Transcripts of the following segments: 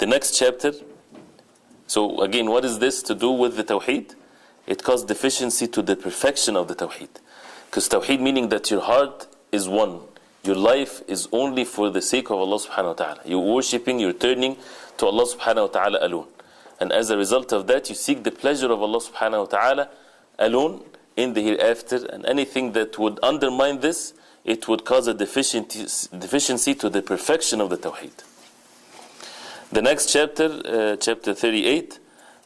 The next chapter, so again, what is this to do with the Tawheed? It caused deficiency to the perfection of the Tawheed. Because Tawheed meaning that your heart is one. Your life is only for the sake of Allah subhanahu wa ta'ala. You're worshipping, you're turning to Allah subhanahu wa ta'ala alone. And as a result of that, you seek the pleasure of Allah subhanahu wa ta'ala alone in the hereafter. And anything that would undermine this, it would cause a deficiency to the perfection of the Tawheed. The next chapter, chapter 38,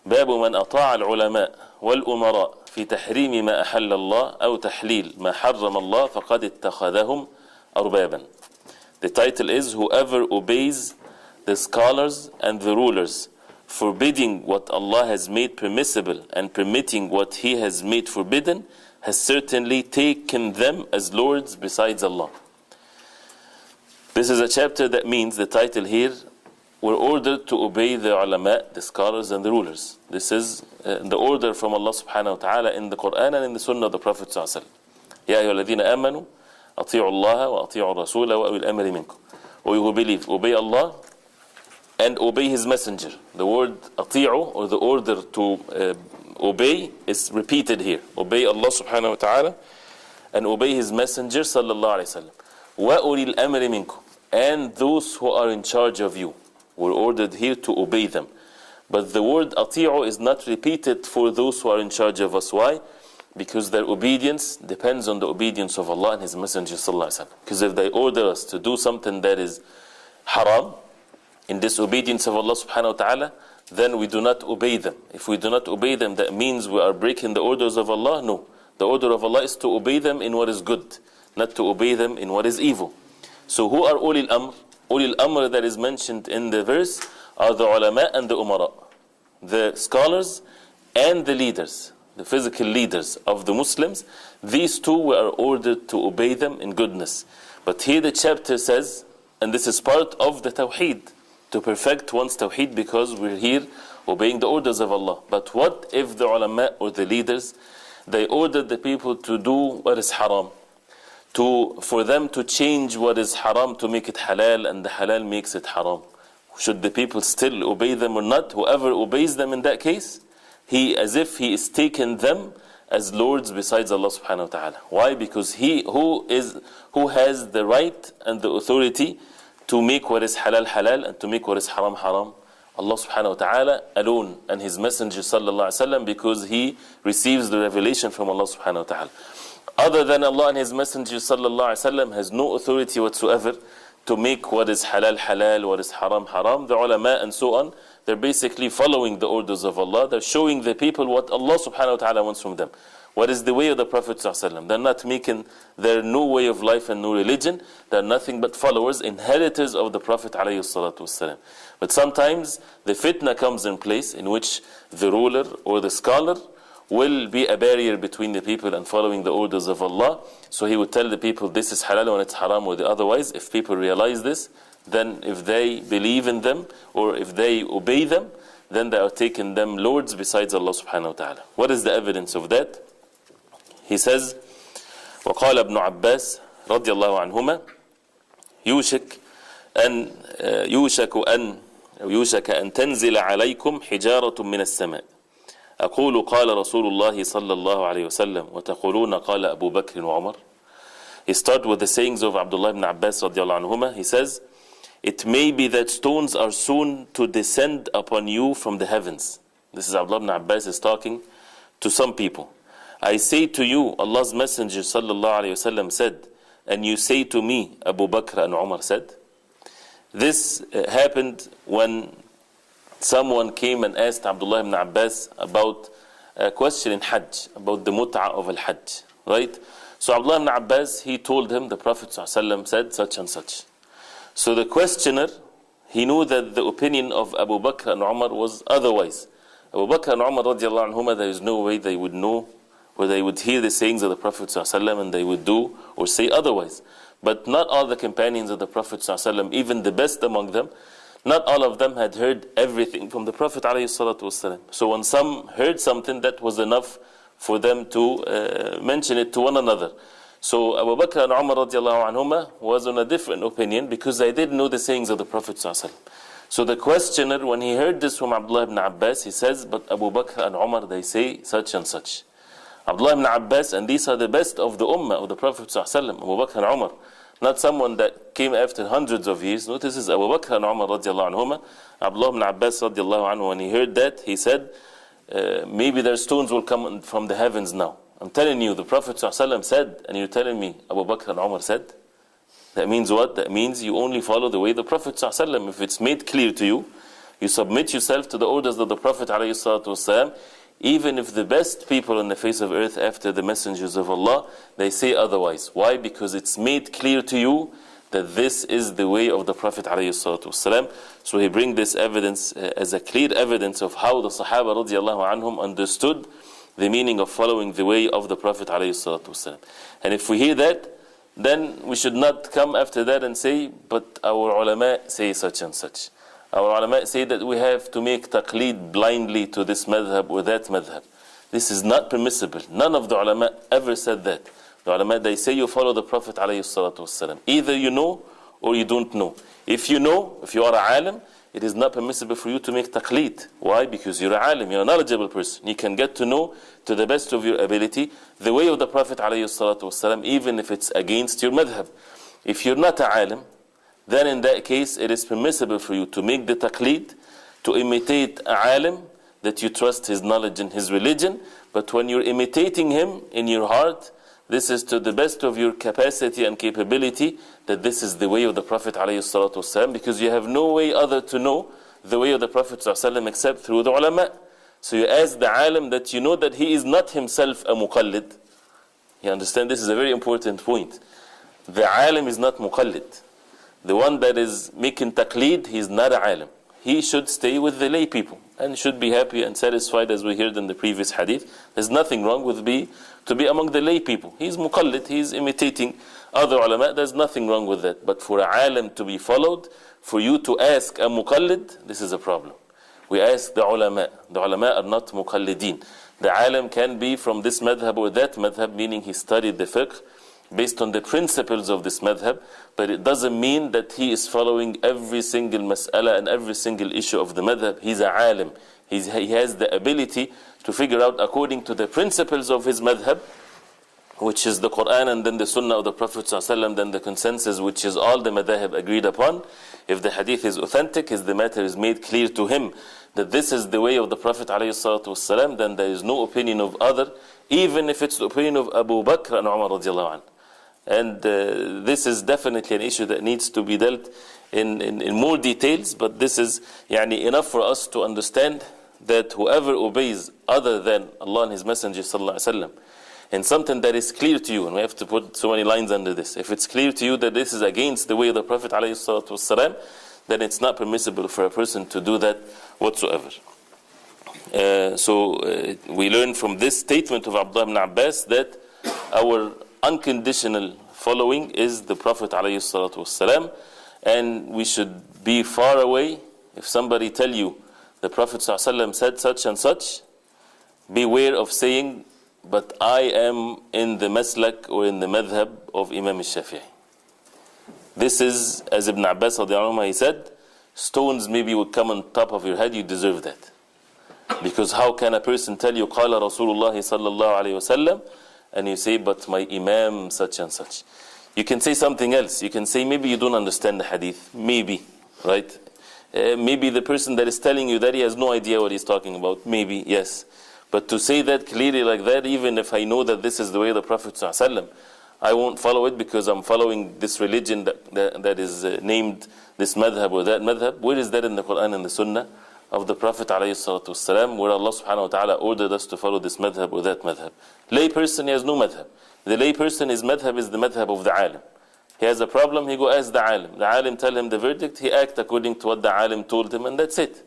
باب من أطاع العلماء والأمراء في تحريم ما أحل الله أو تحليل ما حرم الله فقد اتخذهم أربابا. The title is whoever obeys the scholars and the rulers, forbidding what Allah has made permissible and permitting what He has made forbidden, has certainly taken them as lords besides Allah. This is a chapter that means the title here, we're ordered to obey the ulama, the scholars and the rulers. This is the order from Allah subhanahu wa ta'ala in the Quran and in the Sunnah of the Prophet sallallahu alaihi wasallam. يا أيها الذين آمنوا أطيعوا الله وأطيعوا الرسول وأولي الأمر منكم. Or you who believe, obey Allah and obey His messenger. The word أطيعوا, or the order to obey, is repeated here. Obey Allah subhanahu wa ta'ala and obey His messenger sallallahu alayhi wa sallam. وَأُولِي الْأَمْرِ مِنْكُمْ, and those who are in charge of you. We're ordered here to obey them. But the word أطيعوا is not repeated for those who are in charge of us. Why? Because their obedience depends on the obedience of Allah and His messenger sallallahu alayhi wa sallam. Because if they order us to do something that is haram, in disobedience of Allah subhanahu wa ta'ala, then we do not obey them. If we do not obey them, that means we are breaking the orders of Allah? No. The order of Allah is to obey them in what is good, not to obey them in what is evil. So who are Ulil Amr? Ulil Amr that is mentioned in the verse are the ulama and the umara, the scholars and the leaders, the physical leaders of the Muslims. These two we are ordered to obey them in goodness. But here the chapter says, and this is part of the Tawheed, to perfect one's Tawheed, because we're here obeying the orders of Allah. But what if the ulama or the leaders, they ordered the people to do what is haram, for them to change what is haram to make it halal, and the halal makes it haram? Should the people still obey them or not? Whoever obeys them in that case, he as if he is taking them as lords besides Allah subhanahu wa ta'ala. Why? Because he who has the right and the authority to make what is halal halal and to make what is haram haram? Allah subhanahu wa ta'ala alone and His messenger sallallahu alaihi wasallam, because he receives the revelation from Allah subhanahu wa ta'ala. Other than Allah and His messenger sallallahu alaihi wasallam has no authority whatsoever to make what is halal halal, what is haram haram. The ulama and so on, they're basically following the orders of Allah. They're showing the people what Allah subhanahu wa ta'ala wants from them. What is the way of the Prophet sallallahu alaihi wasallam? They're not making their new way of life and new religion. They're nothing but followers, inheritors of the Prophet alayhi salatu wasallam. But sometimes the fitna comes in place in which the ruler or the scholar will be a barrier between the people and following the orders of Allah. So he would tell the people this is halal when it's haram, or the otherwise. If people realize this, then if they believe in them or if they obey them, then they are taking them lords besides Allah subhanahu wa ta'ala. What is the evidence of that? He says, وقال ابن عباس رضي الله عنهما يوشك أن تنزل عليكم حجارة من السماء أقول قال رسول الله صلى الله عليه وسلم وتقولون قال أبو بكر وعمر. He starts with the sayings of Abdullah ibn Abbas رضي الله عنهما. He says, it may be that stones are soon to descend upon you from the heavens. This is Abdullah ibn Abbas is talking to some people. I say to you, Allah's Messenger sallallahu alayhi wasallam said, and you say to me, Abu Bakr and Umar said. This happened when someone came and asked Abdullah ibn Abbas about a question in Hajj, about the mut'ah of al-Hajj, right? So Abdullah ibn Abbas, he told him the Prophet ﷺ said such and such. So the questioner, he knew that the opinion of Abu Bakr and Umar was otherwise. Abu Bakr and Umar radiallahu anhuma, there is no way they would know, or they would hear the sayings of the Prophet ﷺ and they would do or say otherwise. But not all the companions of the Prophet ﷺ, even the best among them, not all of them had heard everything from the Prophet ﷺ. So when some heard something, that was enough for them to mention it to one another. So Abu Bakr and Umar radiallahu anhuma was on a different opinion, because they didn't know the sayings of the Prophet ﷺ. So the questioner, when he heard this from Abdullah ibn Abbas, he says, but Abu Bakr and Umar, they say such and such. Abdullah ibn Abbas, and these are the best of the ummah of the Prophet ﷺ, Abu Bakr and Umar. Not someone that came after hundreds of years. No, this is Abu Bakr and Umar radiallahu anhuma. Abdullah ibn Abbas radiallahu anhu, when he heard that, he said, maybe their stones will come from the heavens now. I'm telling you, the Prophet ﷺ said, and you're telling me Abu Bakr and Umar said? That means what? That means you only follow the way the Prophet ﷺ. If it's made clear to you, you submit yourself to the orders of the Prophet ﷺ, even if the best people on the face of earth after the messengers of Allah, they say otherwise. Why? Because it's made clear to you that this is the way of the Prophet ﷺ. So he brings this evidence as a clear evidence of how the Sahaba radiallahu anhum understood the meaning of following the way of the Prophet ﷺ. And if we hear that, then we should not come after that and say, but our ulama say such and such. Our ulama say that we have to make taqleed blindly to this madhab or that madhab. This is not permissible. None of the ulama ever said that. The ulama, they say you follow the Prophet ﷺ. Either you know or you don't know. If you know, if you are a alim, it is not permissible for you to make taqleed. Why? Because you're a alim, you're a knowledgeable person. You can get to know to the best of your ability the way of the Prophet ﷺ, even if it's against your madhab. If you're not a alim, then in that case it is permissible for you to make the taqleed, to imitate a alim that you trust his knowledge and his religion. But when you're imitating him in your heart, this is to the best of your capacity and capability, that this is the way of the Prophet ﷺ, because you have no way other to know the way of the Prophet ﷺ except through the ulama. So you ask the alim that you know that he is not himself a muqallid. You understand? This is a very important point. The alim is not muqallid. The one that is making taqleed, he is not a alim. He should stay with the lay people and should be happy and satisfied, as we heard in the previous hadith. There's nothing wrong with to be among the lay people. He's muqallid, he's imitating other ulama. There's nothing wrong with that. But for a alim to be followed, for you to ask a muqallid, this is a problem. We ask the ulama. The ulama are not muqallideen. The alim can be from this madhab or that madhab, meaning he studied the fiqh based on the principles of this madhab, but it doesn't mean that he is following every single mas'ala and every single issue of the madhab. He's a alim. He has the ability to figure out according to the principles of his madhab, which is the Quran and then the Sunnah of the Prophet ﷺ, then the consensus, which is all the madhab agreed upon. If the hadith is authentic, if the matter is made clear to him that this is the way of the Prophet ﷺ, then there is no opinion of other, even if it's the opinion of Abu Bakr and Umar radiallahu anhu. And this is definitely an issue that needs to be dealt in more details, but this is enough for us to understand that whoever obeys other than Allah and His Messenger sallallahu alaihi wasallam in something that is clear to you, and we have to put so many lines under this, if it's clear to you that this is against the way of the Prophet ﷺ, then it's not permissible for a person to do that whatsoever. So we learn from this statement of Abdullah ibn Abbas that our unconditional following is the Prophet ﷺ, and we should be far away. If somebody tell you the Prophet ﷺ said such and such, beware of saying, but I am in the maslak or in the madhab of Imam al-Shafi'i. This is, as Ibn Abbas he said, stones maybe would come on top of your head, you deserve that. Because how can a person tell you, قال Rasulullah sallallahu alayhi wasallam, and you say, but my Imam such and such. You can say something else. You can say, maybe you don't understand the hadith. Maybe, right? Maybe the person that is telling you that he has no idea what he's talking about. Maybe, yes. But to say that clearly like that, even if I know that this is the way of the Prophet ﷺ, I won't follow it because I'm following this religion that is named this madhab or that madhab. Where is that in the Quran and the Sunnah of the Prophet ﷺ, where Allah subhanahu wa ta'ala ordered us to follow this madhab or that madhab? Lay person, he has no madhab. The lay person, his madhab is the madhab of the alim. He has a problem, he go ask the alim. The alim tell him the verdict, he act according to what the alim told him, and that's it.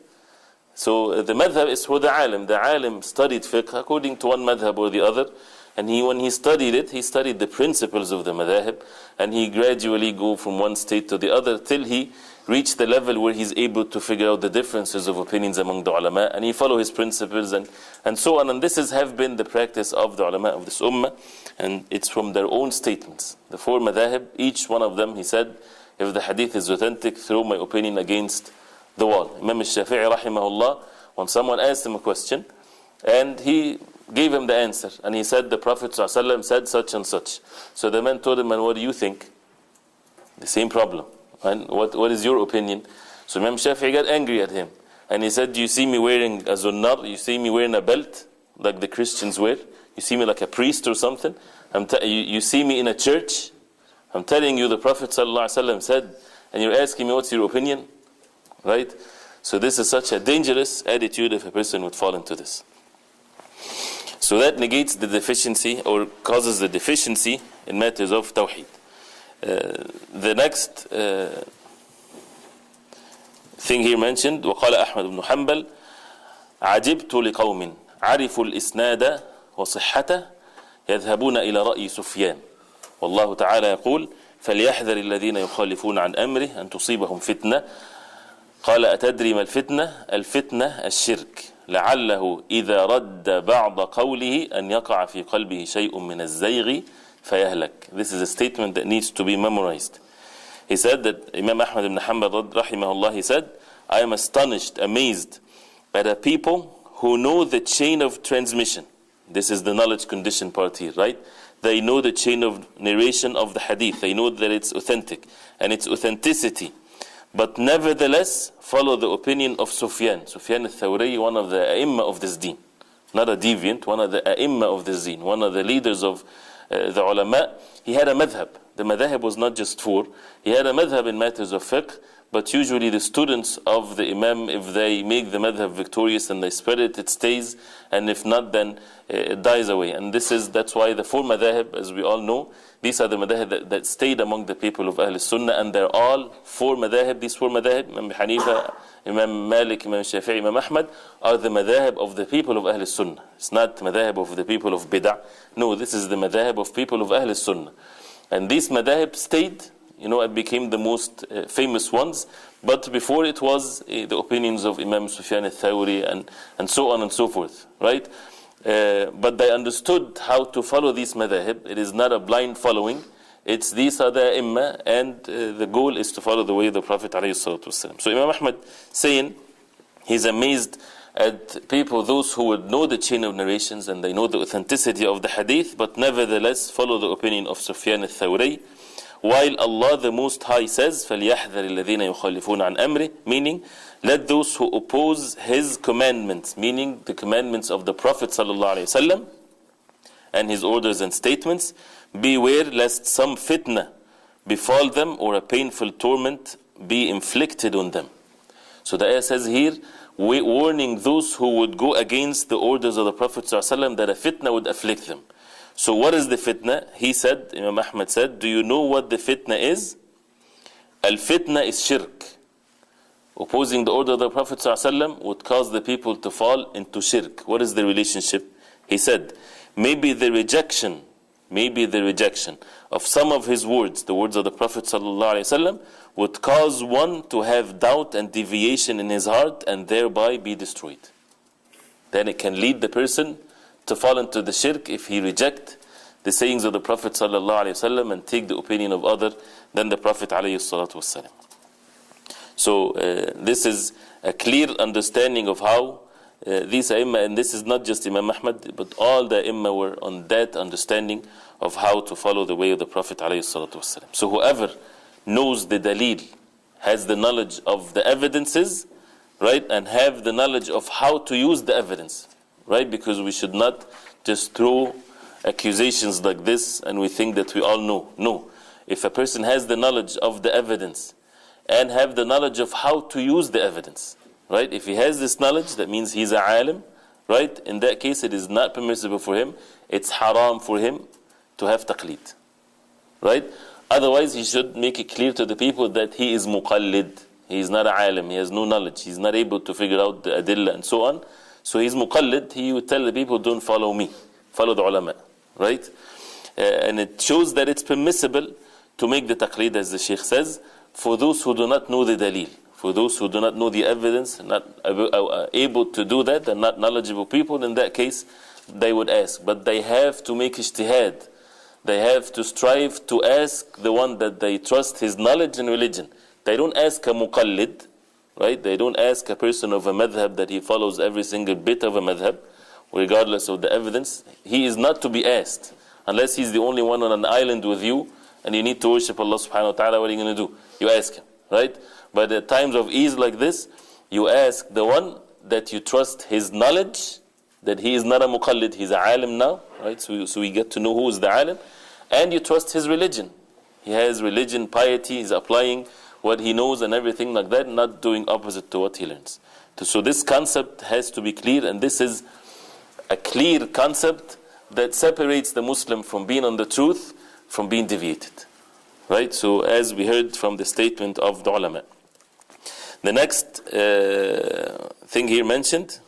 So the madhab is for the alim. The alim studied fiqh according to one madhab or the other, and when he studied it, he studied the principles of the madhab, and he gradually go from one state to the other till he reached the level where he's able to figure out the differences of opinions among the ulama, and he follow his principles and so on. And this have been the practice of the ulama of this ummah, and it's from their own statements. The four madhab, each one of them, he said, if the hadith is authentic, throw my opinion against the wall. Imam al-Shafi'i rahimahullah, when someone asked him a question, and he gave him the answer, and he said the Prophet ﷺ said such and such. So the man told him, and what do you think? The same problem. And what is your opinion? So Imam Shafi'i got angry at him, and he said, do you see me wearing a zunnar? You see me wearing a belt like the Christians wear? You see me like a priest or something? You see me in a church? I'm telling you the Prophet ﷺ said, and you're asking me what's your opinion? Right? So this is such a dangerous attitude if a person would fall into this. So that negates the deficiency or causes the deficiency in matters of Tawheed. The next thing here mentioned, وقال أحمد بن حنبل عجبت لقوم عرفوا الإسناد وصحته يذهبون إلى رأي سفيان والله تعالى يقول فليحذر الذين يخالفون عن أمره أن تصيبهم فتنة قال أتدري ما الفتنة؟ الفتنة الشرك لعله إذا رد بعض قوله أن يقع في قلبه شيء من الزيغ فيهلك. This is a statement that needs to be memorized. He said that Imam Ahmad ibn Hanbal rahimahullah, he said, I am astonished, amazed at a people who know the chain of transmission. This is the knowledge condition part here, right? They know the chain of narration of the hadith. They know that it's authentic and its authenticity. But nevertheless, follow the opinion of Sufyan. Sufyan al-Thawri, one of the ai*imma of this deen. Not a deviant, one of the ai*imma of this deen. One of the leaders of the ulama. He had a madhab. The madhab was not just four. He had a madhab in matters of fiqh. But usually the students of the imam, if they make the madhab victorious and they spread it, it stays. And if not, then it dies away. And that's why the four madhab, as we all know, these are the madhab that stayed among the people of Ahl Sunnah, and they're all four madhab. These four madhab, Imam Hanifa, Imam Malik, Imam Shafi'i, Imam Ahmad, are the madhab of the people of Ahl Sunnah. It's not madhab of the people of Bid'ah. No, this is the madhab of people of Ahl Sunnah. And these madhab stayed, it became the most famous ones. But before it was the opinions of Imam Sufyan al-Thawri and so on and so forth, right? But they understood how to follow these madhab. It is not a blind following. These are the ai*imma, and the goal is to follow the way of the Prophet ﷺ. So Imam Ahmad saying, he's amazed at people, those who would know the chain of narrations and they know the authenticity of the hadith, but nevertheless follow the opinion of Sufyan al-Thawri. While Allah the Most High says, فَلْيَحْذَرِ الَّذِينَ يُخَالِفُونَ عَنْ أَمْرِهِ, meaning, let those who oppose His commandments, meaning the commandments of the Prophet ﷺ and His orders and statements, beware lest some fitna befall them or a painful torment be inflicted on them. So the ayah says here, warning those who would go against the orders of the Prophet ﷺ that a fitna would afflict them. So what is the fitna? He said, Imam Ahmad said, do you know what the fitna is? Al-fitna is shirk. Opposing the order of the Prophet ﷺ would cause the people to fall into shirk. What is the relationship? He said, maybe the rejection of some of his words, the words of the Prophet ﷺ, would cause one to have doubt and deviation in his heart and thereby be destroyed. Then it can lead the person to fall into the shirk if he reject the sayings of the Prophet ﷺ and take the opinion of other than the Prophet ﷺ. So this is a clear understanding of how these ai*imma, and this is not just Imam Ahmad, but all the ai*imma were on that understanding of how to follow the way of the Prophet ﷺ. So whoever knows the dalil, has the knowledge of the evidences, right, and have the knowledge of how to use the evidence, right? Because we should not just throw accusations like this and we think that we all know. No. If a person has the knowledge of the evidence and have the knowledge of how to use the evidence, right? If he has this knowledge, that means he's a alim, right? In that case, it is not permissible for him. It's haram for him to have taqlid, right? Otherwise, he should make it clear to the people that he is muqallid. He is not a alim. He has no knowledge. He's not able to figure out the adillah and so on. So he's muqallid. He would tell the people, don't follow me. Follow the ulama, right? And it shows that it's permissible to make the taqlid, as the Shaykh says, for those who do not know the dalil. For those who do not know the evidence, not able to do that, and not knowledgeable people, in that case, they would ask. But they have to make ijtihad. They have to strive to ask the one that they trust his knowledge in religion. They don't ask a muqallid, right? They don't ask a person of a madhab that he follows every single bit of a madhab, regardless of the evidence. He is not to be asked, unless he's the only one on an island with you, and you need to worship Allah subhanahu wa ta'ala. What are you going to do? You ask him, right? But at times of ease like this, you ask the one that you trust his knowledge, that he is not a muqallid, he's a alim now, right? So we get to know who is the alim, and you trust his religion. He has religion, piety, he's applying what he knows and everything like that, not doing opposite to what he learns. So this concept has to be clear, and this is a clear concept that separates the Muslim from being on the truth, from being deviated. Right? So as we heard from the statement of the ulama. The next thing here mentioned,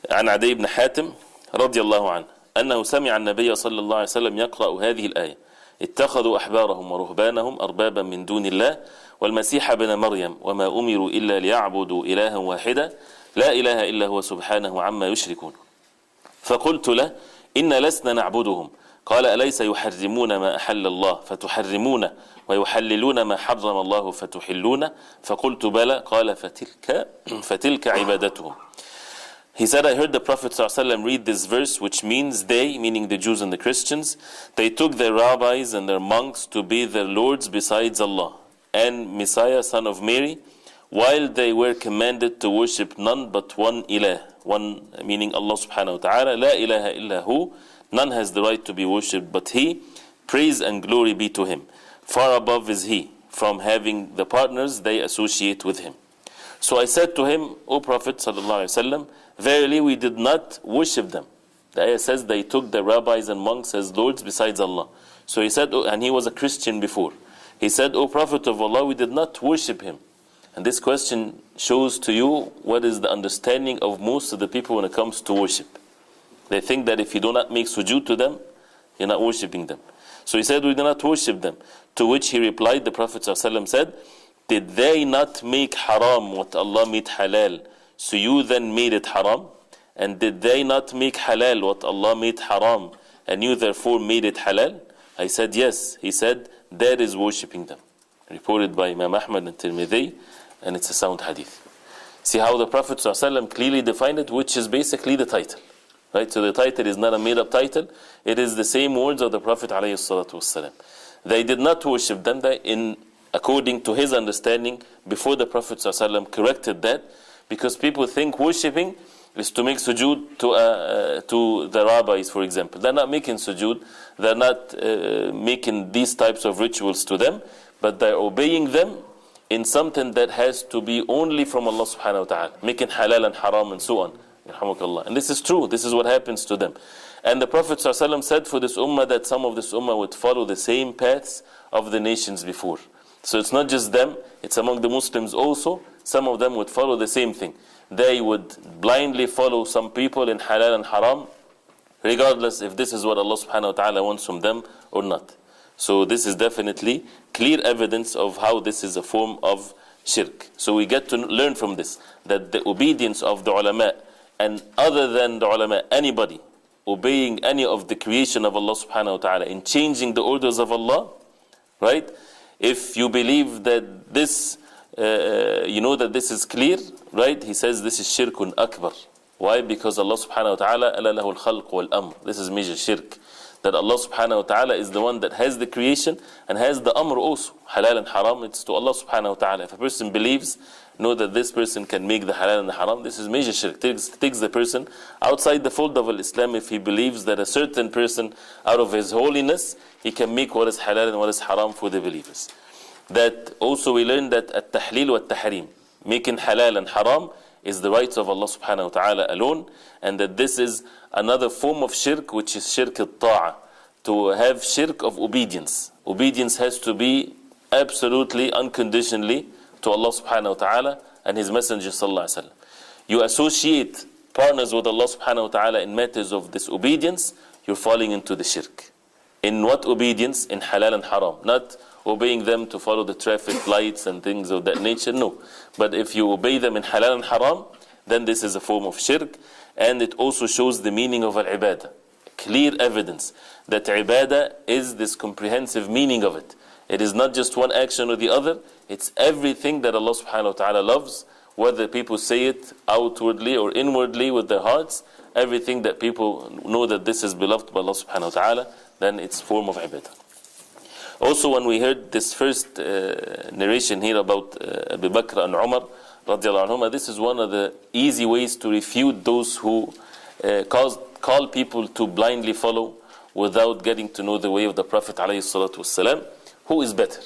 عن عدي بن حاتم رضي الله عنه أنه سمع النبي صلى الله عليه وسلم يقرأ هذه الآية اتخذوا أحبارهم ورهبانهم أربابا من دون الله والمسيح ابن مريم وما أمروا إلا ليعبدوا إلها واحدا لا إله إلا هو سبحانه عما يشركون فقلت له إن لسنا نعبدهم قال أليس يحرمون ما أحل الله فتحرمون ويحللون ما حرم الله فتحلون فقلت بلى قال فتلك عبادتهم. He said, I heard the Prophet ﷺ read this verse, which means they, meaning the Jews and the Christians, they took their rabbis and their monks to be their lords besides Allah and Messiah, son of Mary, while they were commanded to worship none but one ilah, one meaning Allah subhanahu wa ta'ala, la ilaha illa hu, none has the right to be worshipped but He, praise and glory be to Him. Far above is He from having the partners they associate with Him. So I said to him, O Prophet sallallahu alaihi wasallam, verily we did not worship them. The ayah says they took the rabbis and monks as lords besides Allah. So he said, and he was a Christian before. He said, O Prophet of Allah, we did not worship him. And this question shows to you what is the understanding of most of the people when it comes to worship. They think that if you do not make sujood to them, you're not worshipping them. So he said, we do not worship them. To which he replied, the Prophet ﷺ said, did they not make haram what Allah made halal, so you then made it haram? And did they not make halal what Allah made haram, and you therefore made it halal? I said, yes. He said, that is worshipping them. Reported by Imam Ahmad and Tirmidhi, and it's a sound hadith. See how the Prophet ﷺ clearly defined it, which is basically the title. Right? So the title is not a made-up title. It is the same words of the Prophet ﷺ. They did not worship them according to his understanding before the Prophet ﷺ corrected that, because people think worshipping is to make sujood to the rabbis, for example. They're not making sujood, they're not making these types of rituals to them, but they're obeying them in something that has to be only from Allah subhanahu wa ta'ala, making halal and haram and so on. And this is true, this is what happens to them. And the Prophet ﷺ said for this ummah that some of this ummah would follow the same paths of the nations before. So it's not just them, it's among the Muslims also. Some of them would follow the same thing. They would blindly follow some people in halal and haram, regardless if this is what Allah subhanahu wa ta'ala wants from them or not. So this is definitely clear evidence of how this is a form of shirk. So we get to learn from this, that the obedience of the ulama, and other than the ulama, anybody obeying any of the creation of Allah subhanahu wa ta'ala in changing the orders of Allah, right? If you believe that this, you know that this is clear, right? He says this is shirkun akbar. Why? Because Allah subhanahu wa ta'ala, ala lahu al-khalq wal-amr. This is major shirk. That Allah subhanahu wa ta'ala is the one that has the creation and has the amr also. Halal and haram, it's to Allah subhanahu wa ta'ala. If a person believes, know that this person can make the halal and the haram, this is major shirk. Takes the person outside the fold of Islam if he believes that a certain person, out of his holiness, he can make what is halal and what is haram for the believers. That also we learn that at-tahleel wa at-tahrim, making halal and haram, is the rights of Allah subhanahu wa ta'ala alone, and that this is another form of shirk, which is shirk al-ta'a, to have shirk of obedience. Obedience has to be absolutely, unconditionally to Allah subhanahu wa ta'ala and His Messenger sallallahu alaihi wasallam. You associate partners with Allah subhanahu wa ta'ala in matters of disobedience, you're falling into the shirk. In what obedience? In halal and haram. Not obeying them to follow the traffic lights and things of that nature, no. But if you obey them in halal and haram, then this is a form of shirk, and it also shows the meaning of al-ibadah. Clear evidence that ibadah is this comprehensive meaning of it. It is not just one action or the other, it's everything that Allah subhanahu wa ta'ala loves, whether people say it outwardly or inwardly with their hearts, everything that people know that this is beloved by Allah subhanahu wa ta'ala, then it's form of ibadah. Also, when we heard this first narration here about Abu Bakr and Umar radiallahu anhuma, this is one of the easy ways to refute those who call people to blindly follow without getting to know the way of the Prophet alayhi salatu wasalam. Who is better,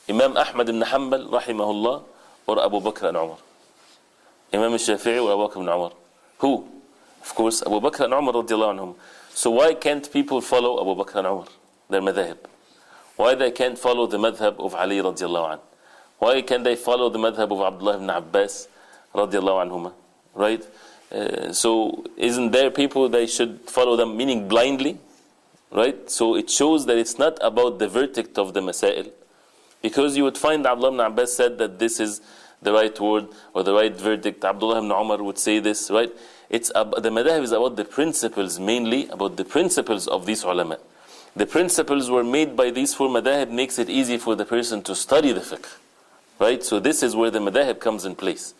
Imam Ahmad ibn Hanbal rahimahullah or Abu Bakr and Umar? Imam al-Shafi'i or Abu Bakr and Umar? Who? Of course, Abu Bakr and Umar radiallahu anhum. So why can't people follow Abu Bakr and Umar, their madhahib? Why they can't follow the madhab of Ali radiallahu anhu? Why can't they follow the madhab of Abdullah ibn Abbas radiallahu anhuma? Right? So isn't there people they should follow them, meaning blindly? Right? So it shows that it's not about the verdict of the masail, because you would find Abdullah ibn Abbas said that this is the right word or the right verdict. Abdullah ibn Umar would say this, right? The madhab is about the principles, mainly about the principles of these ulama. The principles were made by these four madhab, makes it easy for the person to study the fiqh, right? So this is where the madhab comes in place.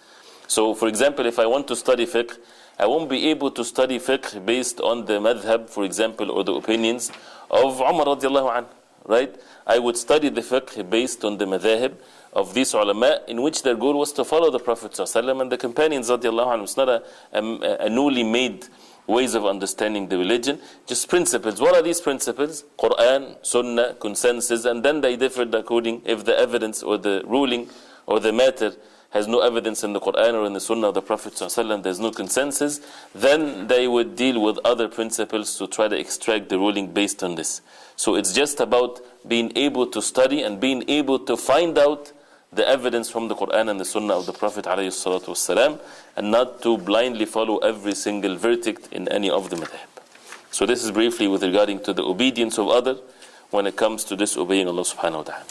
So for example, if I want to study fiqh, I won't be able to study fiqh based on the madhab, for example, or the opinions of Umar radiallahu anhu, right? I would study the fiqh based on the madhab of these ulama, in which their goal was to follow the Prophet ﷺ and the companions radiallahu anhu. It's not a newly made ways of understanding the religion, just principles. What are these principles? Quran, Sunnah, consensus, and then they differed according if the evidence or the ruling or the matter has no evidence in the Quran or in the Sunnah of the Prophet ﷺ, there's no consensus, then they would deal with other principles to try to extract the ruling based on this. So it's just about being able to study and being able to find out the evidence from the Quran and the Sunnah of the Prophet ﷺ, and not to blindly follow every single verdict in any of the madhab. So this is briefly with regarding to the obedience of other when it comes to disobeying Allah subhanahu wa ta'ala.